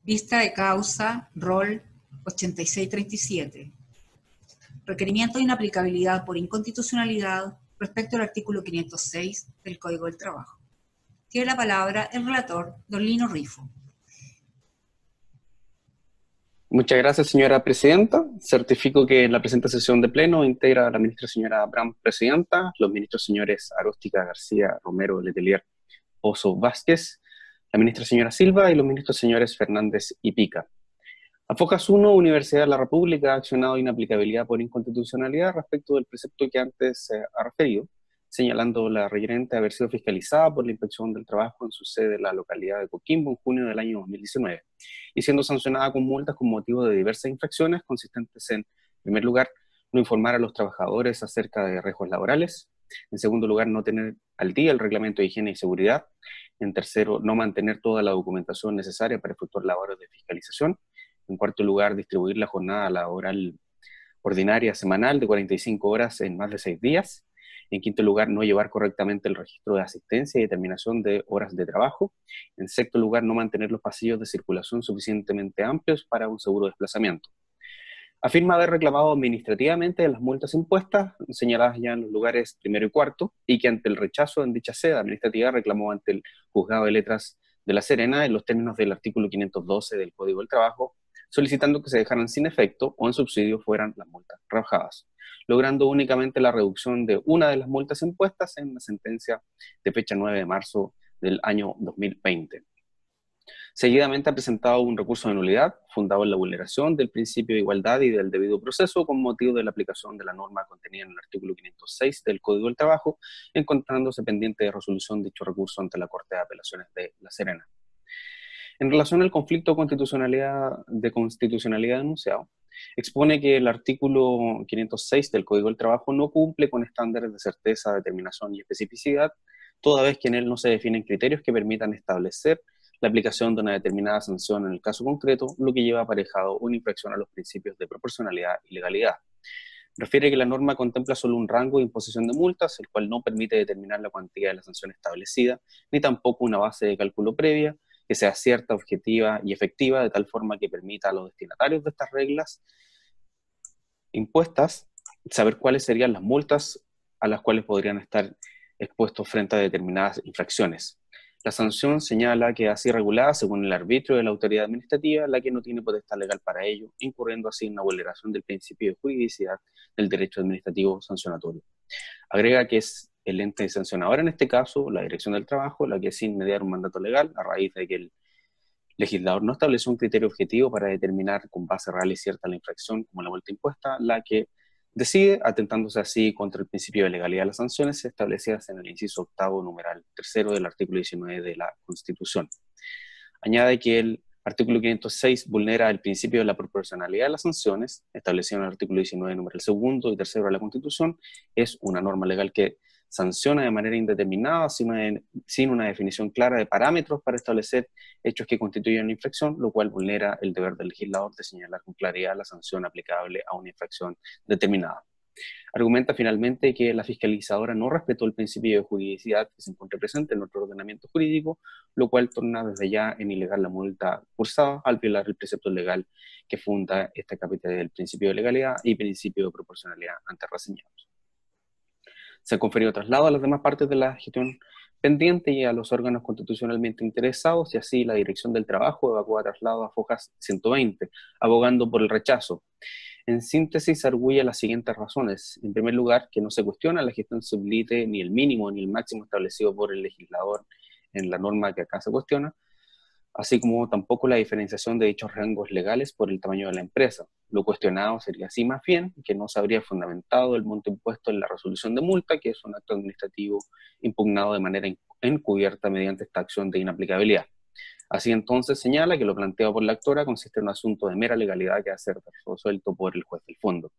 Vista de causa, rol 8637. Requerimiento de inaplicabilidad por inconstitucionalidad respecto al artículo 506 del Código del Trabajo. Tiene la palabra el relator, don Lino Rifo. Muchas gracias, señora presidenta. Certifico que en la presente sesión de pleno integra la ministra señora Abraham, presidenta, los ministros señores Aróstica, García, Romero, Letelier, Pozo, Vázquez, la ministra señora Silva y los ministros señores Fernández y Pica. A Focas 1, Universidad de la República ha accionado inaplicabilidad por inconstitucionalidad respecto del precepto que antes se ha referido, señalando la requerente haber sido fiscalizada por la Inspección del Trabajo en su sede en la localidad de Coquimbo en junio del año 2019, y siendo sancionada con multas con motivo de diversas infracciones consistentes en primer lugar, no informar a los trabajadores acerca de riesgos laborales; en segundo lugar, no tener al día el reglamento de higiene y seguridad; en tercero, no mantener toda la documentación necesaria para efectuar labores de fiscalización; en cuarto lugar, distribuir la jornada laboral ordinaria semanal de 45 horas en más de 6 días; en quinto lugar, no llevar correctamente el registro de asistencia y determinación de horas de trabajo; en sexto lugar, no mantener los pasillos de circulación suficientemente amplios para un seguro desplazamiento. Afirma haber reclamado administrativamente las multas impuestas, señaladas ya en los lugares primero y cuarto, y que ante el rechazo en dicha sede administrativa reclamó ante el Juzgado de Letras de La Serena en los términos del artículo 512 del Código del Trabajo, solicitando que se dejaran sin efecto o en subsidio fueran las multas rebajadas, logrando únicamente la reducción de una de las multas impuestas en la sentencia de fecha 9 de marzo del año 2020. Seguidamente ha presentado un recurso de nulidad fundado en la vulneración del principio de igualdad y del debido proceso con motivo de la aplicación de la norma contenida en el artículo 506 del Código del Trabajo, encontrándose pendiente de resolución dicho recurso ante la Corte de Apelaciones de La Serena. En relación al conflicto de constitucionalidad denunciado, expone que el artículo 506 del Código del Trabajo no cumple con estándares de certeza, determinación y especificidad, toda vez que en él no se definen criterios que permitan establecer la aplicación de una determinada sanción en el caso concreto, lo que lleva aparejado una infracción a los principios de proporcionalidad y legalidad. Refiere que la norma contempla solo un rango de imposición de multas, el cual no permite determinar la cuantía de la sanción establecida, ni tampoco una base de cálculo previa, que sea cierta, objetiva y efectiva, de tal forma que permita a los destinatarios de estas reglas impuestas saber cuáles serían las multas a las cuales podrían estar expuestos frente a determinadas infracciones. La sanción señala que así regulada según el arbitrio de la autoridad administrativa, la que no tiene potestad legal para ello, incurriendo así en una vulneración del principio de juridicidad del derecho administrativo sancionatorio. Agrega que es el ente sancionador en este caso, la Dirección del Trabajo, la que sin mediar un mandato legal, a raíz de que el legislador no estableció un criterio objetivo para determinar con base real y cierta la infracción como la multa impuesta, la que decide, atentándose así contra el principio de legalidad de las sanciones establecidas en el inciso octavo, numeral tercero del artículo 19 de la Constitución. Añade que el artículo 506 vulnera el principio de la proporcionalidad de las sanciones, establecido en el artículo 19, numeral segundo y tercero de la Constitución. Es una norma legal que sanciona de manera indeterminada, sin una definición clara de parámetros para establecer hechos que constituyen una infracción, lo cual vulnera el deber del legislador de señalar con claridad la sanción aplicable a una infracción determinada. Argumenta finalmente que la fiscalizadora no respetó el principio de juridicidad que se encuentra presente en nuestro ordenamiento jurídico, lo cual torna desde ya en ilegal la multa cursada al violar el precepto legal que funda esta capítulo del principio de legalidad y principio de proporcionalidad antes reseñados. Se ha conferido traslado a las demás partes de la gestión pendiente y a los órganos constitucionalmente interesados, y así la Dirección del Trabajo evacúa traslado a Focas 120, abogando por el rechazo. En síntesis, arguye las siguientes razones. En primer lugar, que no se cuestiona la gestión sublite ni el mínimo ni el máximo establecido por el legislador en la norma que acá se cuestiona, así como tampoco la diferenciación de dichos rangos legales por el tamaño de la empresa. Lo cuestionado sería así más bien que no se habría fundamentado el monto impuesto en la resolución de multa, que es un acto administrativo impugnado de manera encubierta mediante esta acción de inaplicabilidad. Así entonces señala que lo planteado por la actora consiste en un asunto de mera legalidad que debe ser resuelto por el juez del fondo.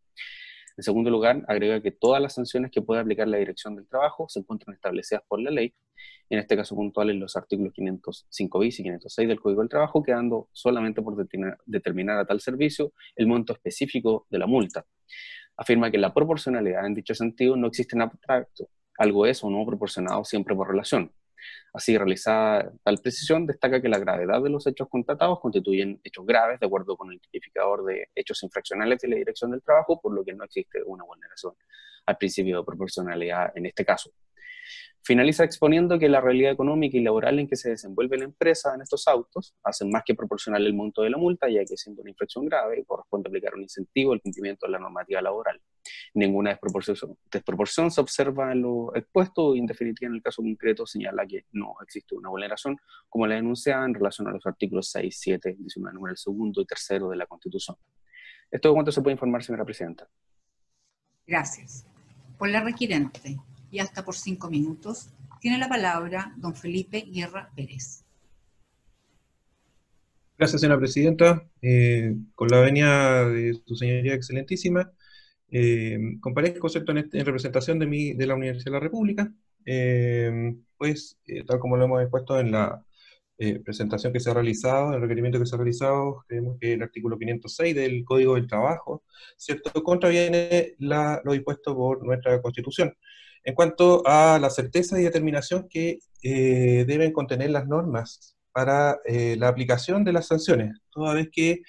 En segundo lugar, agrega que todas las sanciones que puede aplicar la Dirección del Trabajo se encuentran establecidas por la ley, en este caso puntual en los artículos 505 bis y 506 del Código del Trabajo, quedando solamente por determinar a tal servicio el monto específico de la multa. Afirma que la proporcionalidad en dicho sentido no existe en abstracto, algo es o no proporcionado siempre por relación. Así, realizada tal precisión, destaca que la gravedad de los hechos constatados constituyen hechos graves de acuerdo con el tipificador de hechos infraccionales de la Dirección del Trabajo, por lo que no existe una vulneración al principio de proporcionalidad en este caso. Finaliza exponiendo que la realidad económica y laboral en que se desenvuelve la empresa en estos autos hacen más que proporcional el monto de la multa, ya que siendo una infracción grave corresponde aplicar un incentivo al cumplimiento de la normativa laboral. Ninguna desproporción se observa en lo expuesto y en definitiva en el caso concreto señala que no existe una vulneración como la denunciada en relación a los artículos 6, 7, 19, número segundo y tercero de la Constitución. ¿Esto de cuánto se puede informar, señora Presidenta? Gracias. Por la requirente, y hasta por 5 minutos, tiene la palabra don Felipe Guerra Pérez. Gracias, señora Presidenta. Con la venia de su señoría excelentísima, comparezco, ¿cierto?, en representación de la Universidad de la República, tal como lo hemos expuesto en la presentación que se ha realizado, el requerimiento que se ha realizado, creemos que el artículo 506 del Código del Trabajo, ¿cierto?, contraviene lo dispuesto por nuestra Constitución. En cuanto a la certeza y determinación que deben contener las normas para la aplicación de las sanciones, toda vez que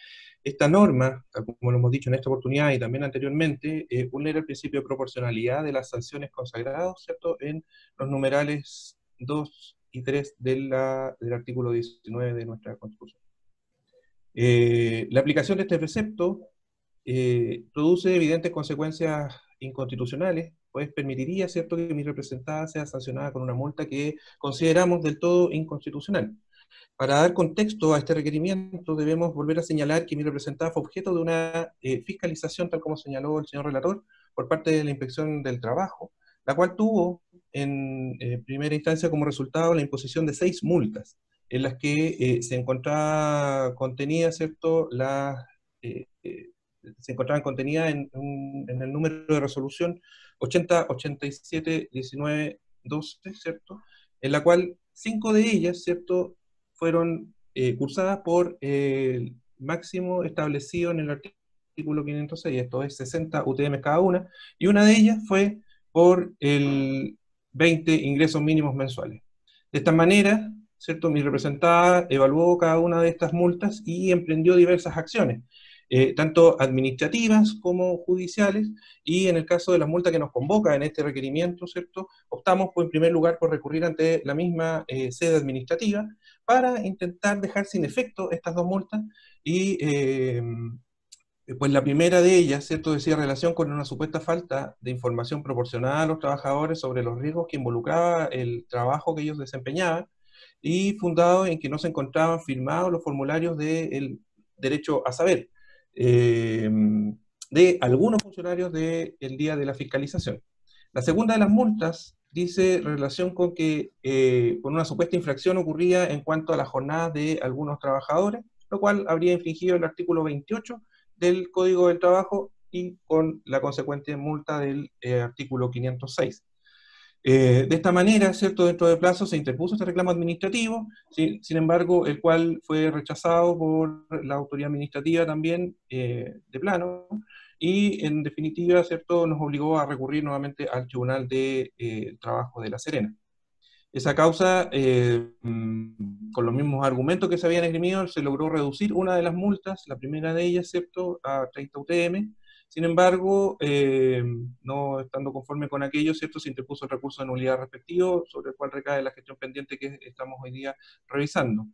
esta norma, como lo hemos dicho en esta oportunidad y también anteriormente, vulnera el principio de proporcionalidad de las sanciones consagrados, ¿cierto?, en los numerales 2 y 3 del artículo 19 de nuestra Constitución. La aplicación de este precepto produce evidentes consecuencias inconstitucionales, pues permitiría, ¿cierto?, que mi representada sea sancionada con una multa que consideramos del todo inconstitucional. Para dar contexto a este requerimiento, debemos volver a señalar que mi representada fue objeto de una fiscalización, tal como señaló el señor relator, por parte de la Inspección del Trabajo, la cual tuvo en primera instancia como resultado la imposición de 6 multas, en las que se encontraba contenida, ¿cierto?, se encontraban contenidas en el número de resolución 8087-1912, ¿cierto?, en la cual 5 de ellas, ¿cierto?, fueron cursadas por el máximo establecido en el artículo 506, esto es 60 UTM cada una, y una de ellas fue por el 20 ingresos mínimos mensuales. De esta manera, ¿cierto?, mi representada evaluó cada una de estas multas y emprendió diversas acciones, tanto administrativas como judiciales, y en el caso de la multa que nos convoca en este requerimiento, ¿cierto?, optamos en primer lugar por recurrir ante la misma sede administrativa para intentar dejar sin efecto estas 2 multas, y pues la primera de ellas, ¿cierto?, decía relación con una supuesta falta de información proporcionada a los trabajadores sobre los riesgos que involucraba el trabajo que ellos desempeñaban, y fundado en que no se encontraban firmados los formularios del derecho a saber de algunos funcionarios del día de la fiscalización. La segunda de las multas dice relación con que con una supuesta infracción ocurría en cuanto a las jornadas de algunos trabajadores, lo cual habría infringido el artículo 28 del Código del Trabajo y con la consecuente multa del artículo 506. De esta manera, ¿cierto?, dentro de plazo se interpuso este reclamo administrativo, sin embargo, el cual fue rechazado por la autoridad administrativa también de plano, y en definitiva, ¿cierto?, nos obligó a recurrir nuevamente al Tribunal de Trabajo de La Serena. Esa causa, con los mismos argumentos que se habían esgrimido, se logró reducir una de las multas, la primera de ellas, ¿cierto?, a 30 UTM. Sin embargo, no estando conforme con aquello, ¿cierto?, se interpuso el recurso de nulidad respectivo, sobre el cual recae la gestión pendiente que estamos hoy día revisando.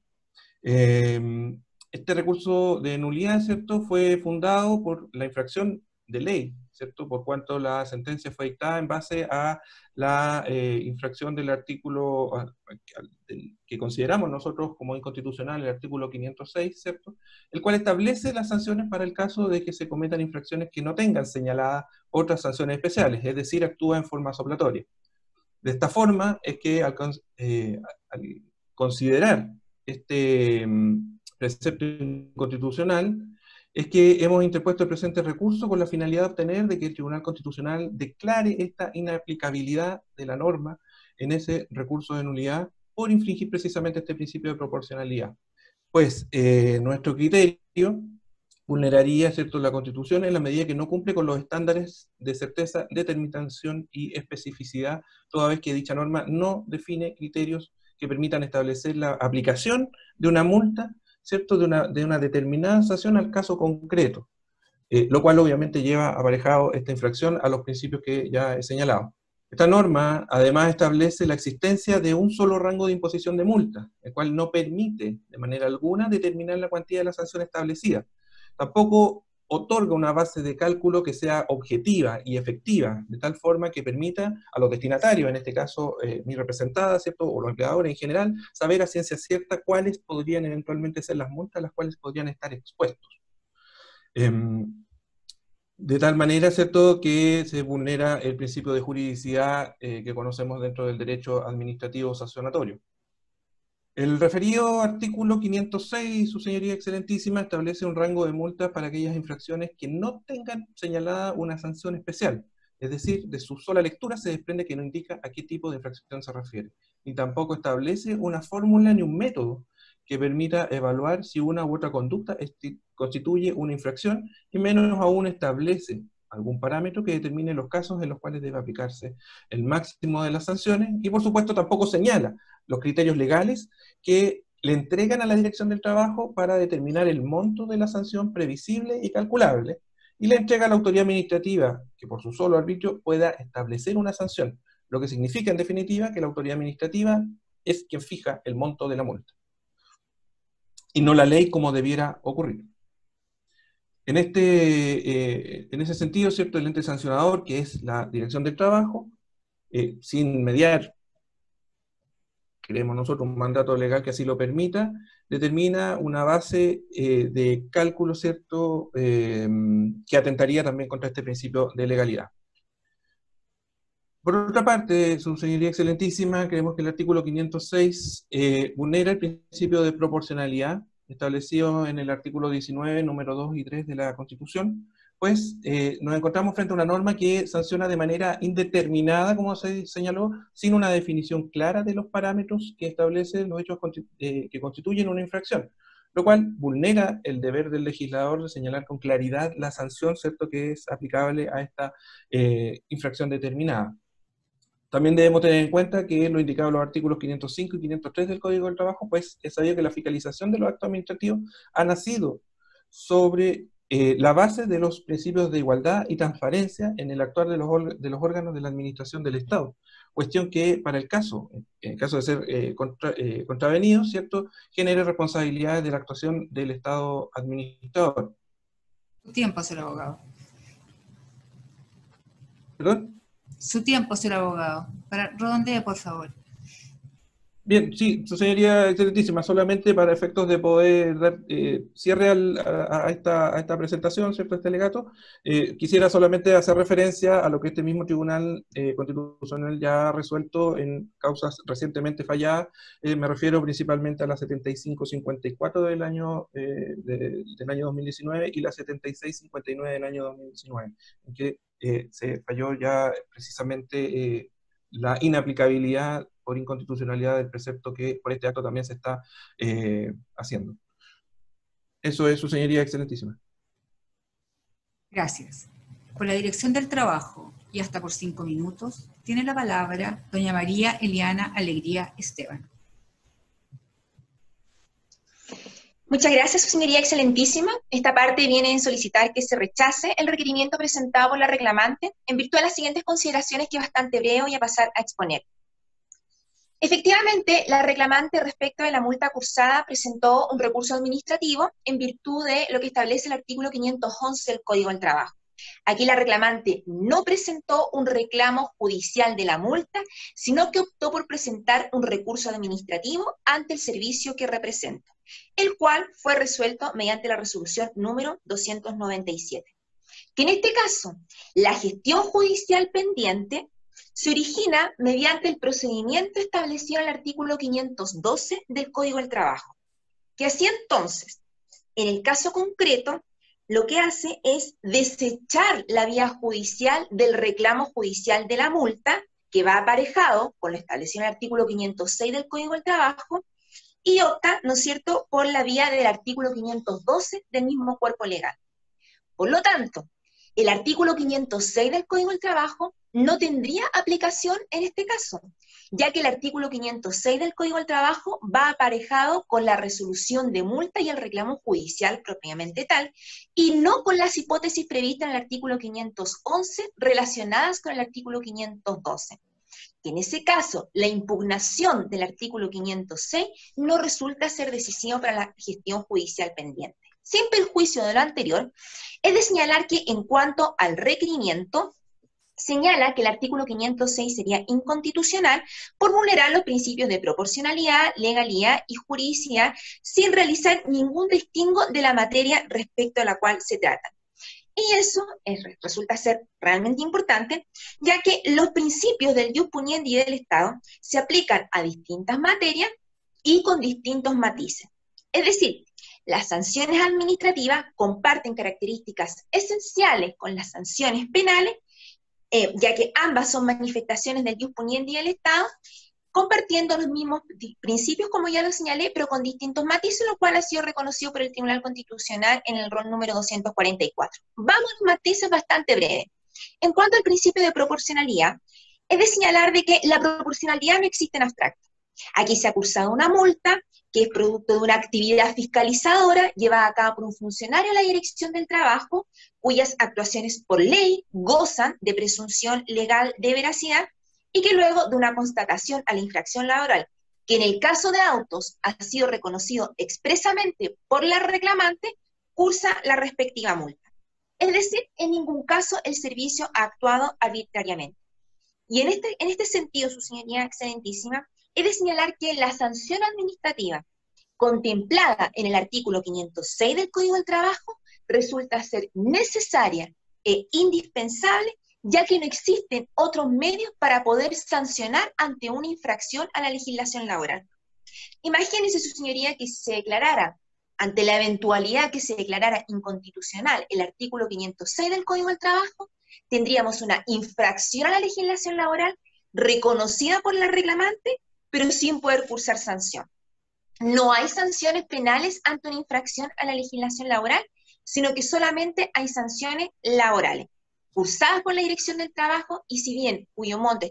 Este recurso de nulidad, ¿cierto?, fue fundado por la infracción de ley, ¿cierto?, por cuanto la sentencia fue dictada en base a la infracción del artículo que consideramos nosotros como inconstitucional, el artículo 506, ¿cierto?, el cual establece las sanciones para el caso de que se cometan infracciones que no tengan señaladas otras sanciones especiales, es decir, actúa en forma soplatoria. De esta forma es que al considerar este precepto inconstitucional, es que hemos interpuesto el presente recurso con la finalidad de obtener de que el Tribunal Constitucional declare esta inaplicabilidad de la norma en ese recurso de nulidad por infringir precisamente este principio de proporcionalidad. Pues nuestro criterio vulneraría, ¿cierto?, la Constitución en la medida que no cumple con los estándares de certeza, determinación y especificidad, toda vez que dicha norma no define criterios que permitan establecer la aplicación de una multa, ¿cierto?, de una determinada sanción al caso concreto, lo cual obviamente lleva aparejado esta infracción a los principios que ya he señalado. Esta norma además establece la existencia de un solo rango de imposición de multa, el cual no permite de manera alguna determinar la cuantía de la sanción establecida. Tampoco otorga una base de cálculo que sea objetiva y efectiva, de tal forma que permita a los destinatarios, en este caso mi representada, ¿cierto?, o los empleadores en general, saber a ciencia cierta cuáles podrían eventualmente ser las multas a las cuales podrían estar expuestos. De tal manera, ¿cierto?, que se vulnera el principio de juridicidad que conocemos dentro del derecho administrativo sancionatorio. El referido artículo 506, su señoría excelentísima, establece un rango de multas para aquellas infracciones que no tengan señalada una sanción especial. Es decir, de su sola lectura se desprende que no indica a qué tipo de infracción se refiere. Ni tampoco establece una fórmula ni un método que permita evaluar si una u otra conducta constituye una infracción, y menos aún establece algún parámetro que determine los casos en los cuales debe aplicarse el máximo de las sanciones, y por supuesto tampoco señala los criterios legales que le entregan a la Dirección del Trabajo para determinar el monto de la sanción previsible y calculable, y le entrega a la autoridad administrativa que por su solo arbitrio pueda establecer una sanción, lo que significa en definitiva que la autoridad administrativa es quien fija el monto de la multa, y no la ley como debiera ocurrir. En ese sentido, ¿cierto?, el ente sancionador, que es la Dirección del Trabajo, sin mediar, creemos nosotros, un mandato legal que así lo permita, determina una base de cálculo, ¿cierto?, que atentaría también contra este principio de legalidad. Por otra parte, su señoría excelentísima, creemos que el artículo 506 vulnera el principio de proporcionalidad establecido en el artículo 19, número 2 y 3 de la Constitución, pues nos encontramos frente a una norma que sanciona de manera indeterminada, como se señaló, sin una definición clara de los parámetros que establecen los hechos que constituyen una infracción, lo cual vulnera el deber del legislador de señalar con claridad la sanción, ¿cierto?, que es aplicable a esta infracción determinada. También debemos tener en cuenta que lo indicado en los artículos 505 y 503 del Código del Trabajo, pues es sabido que la fiscalización de los actos administrativos ha nacido sobre la base de los principios de igualdad y transparencia en el actuar de los órganos de la administración del Estado. Cuestión que, para el caso, en caso de ser contravenido, ¿cierto?, genere responsabilidades de la actuación del Estado administrador. Su tiempo, señor abogado. ¿Perdón? Su tiempo, señor abogado. Redondee, por favor. Bien, sí, su señoría excelentísima, solamente para efectos de poder dar cierre a esta presentación, ¿cierto?, este alegato, quisiera solamente hacer referencia a lo que este mismo Tribunal Constitucional ya ha resuelto en causas recientemente falladas. Me refiero principalmente a la 7554 del año 2019 y la 7659 del año 2019, en que se falló ya precisamente la inaplicabilidad por inconstitucionalidad del precepto que por este acto también se está haciendo. Eso es, su señoría excelentísima. Gracias. Por la Dirección del Trabajo, y hasta por 5 minutos, tiene la palabra doña María Eliana Alegría Esteban. Muchas gracias, su señoría excelentísima. Esta parte viene en solicitar que se rechace el requerimiento presentado por la reclamante en virtud de las siguientes consideraciones, que es bastante breve, voy a pasar a exponer. Efectivamente, la reclamante respecto de la multa cursada presentó un recurso administrativo en virtud de lo que establece el artículo 511 del Código del Trabajo. Aquí la reclamante no presentó un reclamo judicial de la multa, sino que optó por presentar un recurso administrativo ante el servicio que representa, el cual fue resuelto mediante la resolución número 297. Que en este caso, la gestión judicial pendiente se origina mediante el procedimiento establecido en el artículo 512 del Código del Trabajo, que así entonces, en el caso concreto, lo que hace es desechar la vía judicial del reclamo judicial de la multa, que va aparejado con lo establecido en el artículo 506 del Código del Trabajo, y opta, ¿no es cierto?, por la vía del artículo 512 del mismo cuerpo legal. Por lo tanto, el artículo 506 del Código del Trabajo no tendría aplicación en este caso, ya que el artículo 506 del Código del Trabajo va aparejado con la resolución de multa y el reclamo judicial propiamente tal, y no con las hipótesis previstas en el artículo 511 relacionadas con el artículo 512. Que en ese caso, la impugnación del artículo 506 no resulta ser decisiva para la gestión judicial pendiente. Sin perjuicio de lo anterior, es de señalar que en cuanto al requerimiento, señala que el artículo 506 sería inconstitucional por vulnerar los principios de proporcionalidad, legalidad y juridicidad sin realizar ningún distingo de la materia respecto a la cual se trata. Y eso resulta ser realmente importante, ya que los principios del jus puniendi y del Estado se aplican a distintas materias y con distintos matices. Es decir, las sanciones administrativas comparten características esenciales con las sanciones penales, ya que ambas son manifestaciones del jus puniendi y del Estado, compartiendo los mismos principios, como ya lo señalé, pero con distintos matices, lo cual ha sido reconocido por el Tribunal Constitucional en el rol número 244. Vamos a matices bastante breves. En cuanto al principio de proporcionalidad, es de señalar de que la proporcionalidad no existe en abstracto. Aquí se ha cursado una multa, que es producto de una actividad fiscalizadora llevada a cabo por un funcionario de la Dirección del Trabajo, cuyas actuaciones por ley gozan de presunción legal de veracidad, y que luego de una constatación a la infracción laboral, que en el caso de autos ha sido reconocido expresamente por la reclamante, cursa la respectiva multa. Es decir, en ningún caso el servicio ha actuado arbitrariamente. Y en este sentido, su señoría excelentísima, es de señalar que la sanción administrativa contemplada en el artículo 506 del Código del Trabajo resulta ser necesaria e indispensable, ya que no existen otros medios para poder sancionar ante una infracción a la legislación laboral. Imagínese, su señoría, que se declarara, ante la eventualidad que se declarara inconstitucional el artículo 506 del Código del Trabajo, tendríamos una infracción a la legislación laboral reconocida por la reclamante, pero sin poder cursar sanción. No hay sanciones penales ante una infracción a la legislación laboral, sino que solamente hay sanciones laborales, cursadas por la Dirección del Trabajo, y si bien cuyo monto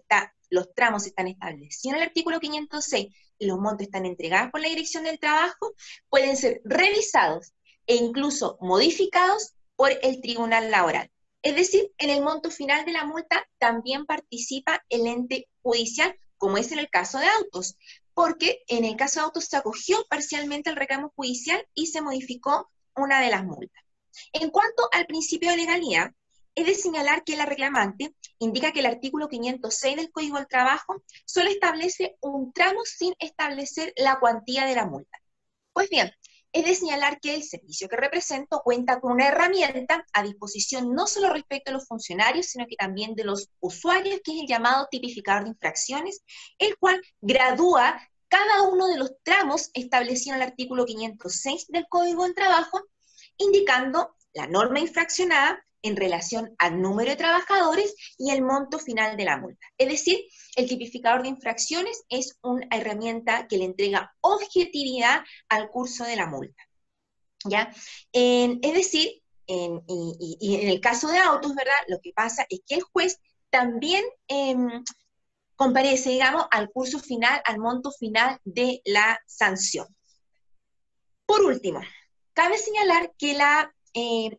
los tramos están establecidos en el artículo 506 y los montos están entregados por la Dirección del Trabajo, pueden ser revisados e incluso modificados por el Tribunal Laboral. Es decir, en el monto final de la multa también participa el ente judicial, como es en el caso de autos, porque en el caso de autos se acogió parcialmente al reclamo judicial y se modificó una de las multas. En cuanto al principio de legalidad, es de señalar que la reclamante indica que el artículo 506 del Código del Trabajo solo establece un tramo sin establecer la cuantía de la multa. Pues bien, es de señalar que el servicio que represento cuenta con una herramienta a disposición no solo respecto a los funcionarios, sino que también de los usuarios, que es el llamado tipificador de infracciones, el cual gradúa cada uno de los tramos establecidos en el artículo 506 del Código del Trabajo, indicando la norma infraccionada en relación al número de trabajadores y el monto final de la multa. Es decir, el tipificador de infracciones es una herramienta que le entrega objetividad al curso de la multa, ¿ya? Es decir, en el caso de autos, ¿verdad? Lo que pasa es que el juez también comparece, digamos, al curso final, al monto final de la sanción. Por último, cabe señalar que la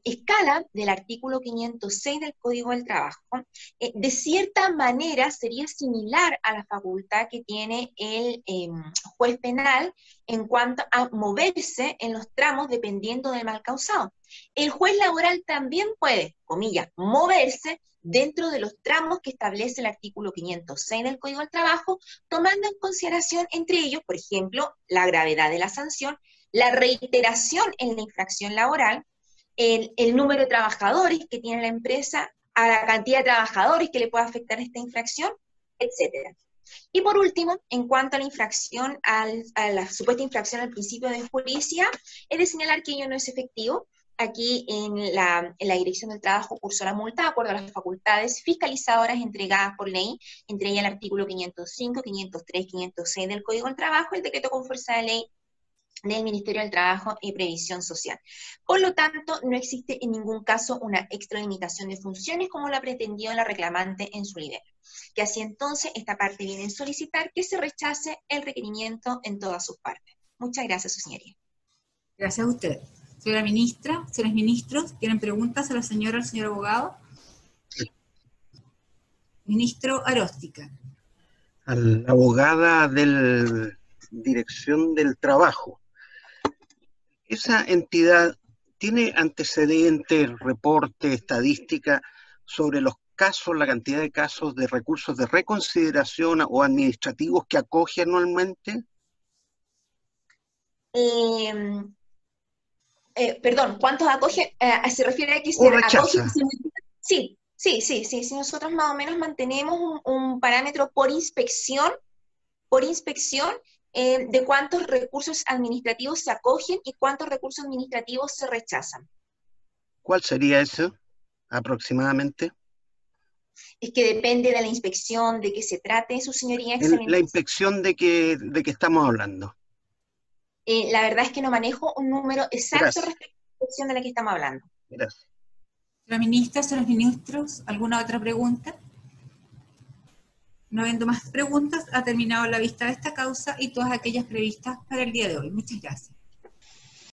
escala del artículo 506 del Código del Trabajo, de cierta manera sería similar a la facultad que tiene el juez penal en cuanto a moverse en los tramos dependiendo del mal causado. El juez laboral también puede, comillas, moverse dentro de los tramos que establece el artículo 506 del Código del Trabajo, tomando en consideración entre ellos, por ejemplo, la gravedad de la sanción, la reiteración en la infracción laboral, el número de trabajadores que tiene la empresa, a la cantidad de trabajadores que le puede afectar esta infracción, etc. Y por último, en cuanto a la infracción, a la supuesta infracción al principio de juridicidad, es de señalar que ello no es efectivo. Aquí en la Dirección del Trabajo cursó la multa de acuerdo a las facultades fiscalizadoras entregadas por ley, entre ellas el artículo 505, 503, 506 del Código del Trabajo, el decreto con fuerza de ley del Ministerio del Trabajo y Previsión Social. Por lo tanto, no existe en ningún caso una extralimitación de funciones como la pretendió la reclamante en su libelo. Que así entonces esta parte viene a solicitar que se rechace el requerimiento en todas sus partes. Muchas gracias, su señoría. Gracias a usted. Señora ministra, señores ministros, ¿tienen preguntas a la señora, al señor abogado? Ministro Aróstica. A la abogada de la Dirección del Trabajo. ¿Esa entidad tiene antecedentes, reporte, estadística sobre los casos, la cantidad de casos de recursos de reconsideración o administrativos que acoge anualmente? Perdón, ¿cuántos acoge? ¿Se refiere a que se acoge? Sí, nosotros más o menos mantenemos un parámetro por inspección, de cuántos recursos administrativos se acogen y cuántos recursos administrativos se rechazan. ¿Cuál sería eso, aproximadamente? Es que depende de la inspección, de qué se trate, su señoría. La inspección de que estamos hablando. La verdad es que no manejo un número exacto. Gracias. Respecto a la inspección de la que estamos hablando. Gracias. Señora ministra, señores ministros, ¿alguna otra pregunta? No habiendo más preguntas, ha terminado la vista de esta causa y todas aquellas previstas para el día de hoy. Muchas gracias.